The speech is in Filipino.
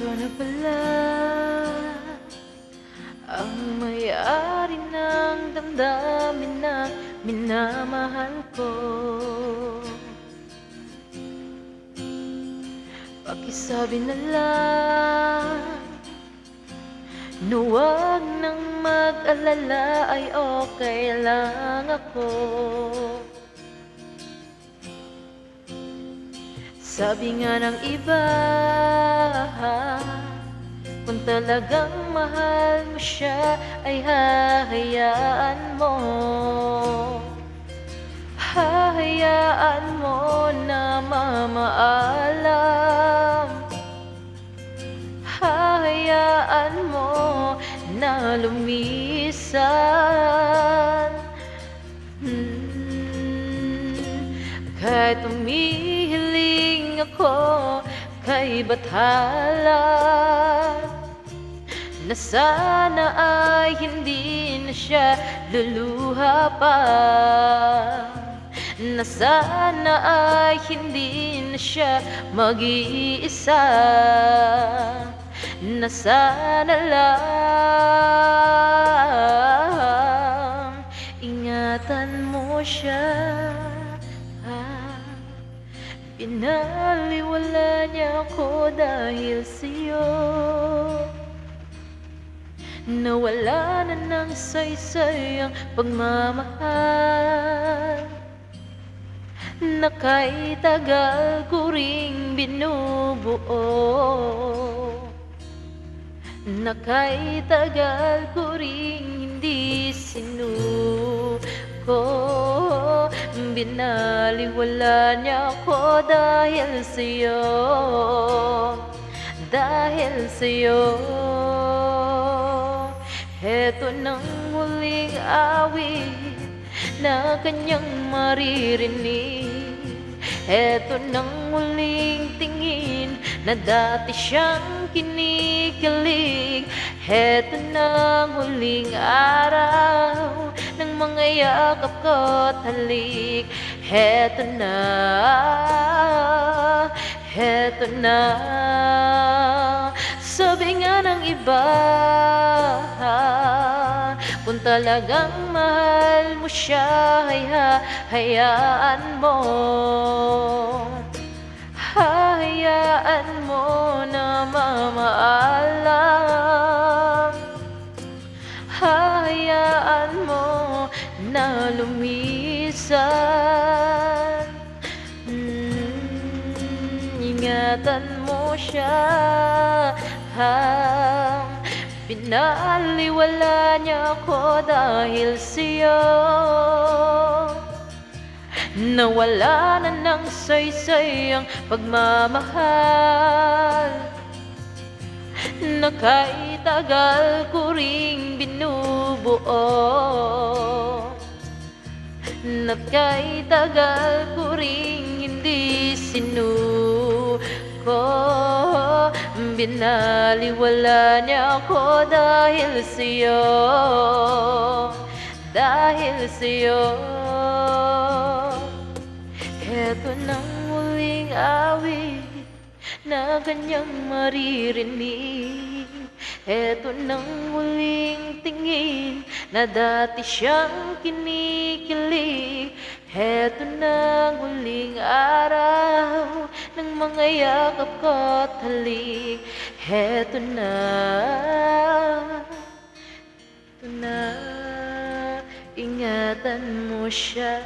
Ito na pala ang may-ari ng damdamin na minamahal ko. Pakisabi na lang na huwag nang mag-alala, ay okay lang ako. Sabi nga ng iba, kung talagang mahal mo siya, ay hahayaan mo. Hahayaan mo na mamaalam. Hahayaan mo na lumisan. Kahit umihiling ako kay bathala, na sana ay hindi na siya luluha pa, na sana ay hindi na siya mag-iisa, na sana lang ingatan mo siya. Pinaliwala niya ako dahil sa'yo. Nawala na ng saysay ang pagmamahal na kay tagal ko ring binubuo, na kay tagal ko ring hindi sinuko. Binaliwala niya ako dahil sa'yo, dahil sa'yo. Heto nang muling awit na kanyang maririnig. Heto nang muling tingin na dati siyang kinikilig. Heto nang huling araw ng mga yakap ko't halik. Heto na, heto na. Sabi nga ng iba, kung talagang mahal mo siya, ay hahayaan mo. Hahayaan mo na mamaalam. Hahayaan mo na lumisan. Ingatan mo siya. Pinaliwala niya ako dahil sa'yo. Nawala na ng saysay ang pagmamahal na kay tagal ko ring binubuo, na kay tagal ko ring hindi sinuko. Binaliwala niya ako dahil sa'yo, dahil sa'yo. Heto nang muling awit na kanyang maririnig. Heto nang muling tingin na dati siyang kinikilig. Heto nang huling araw ng mga yakap ko't halik. Heto na, ingatan mo siya.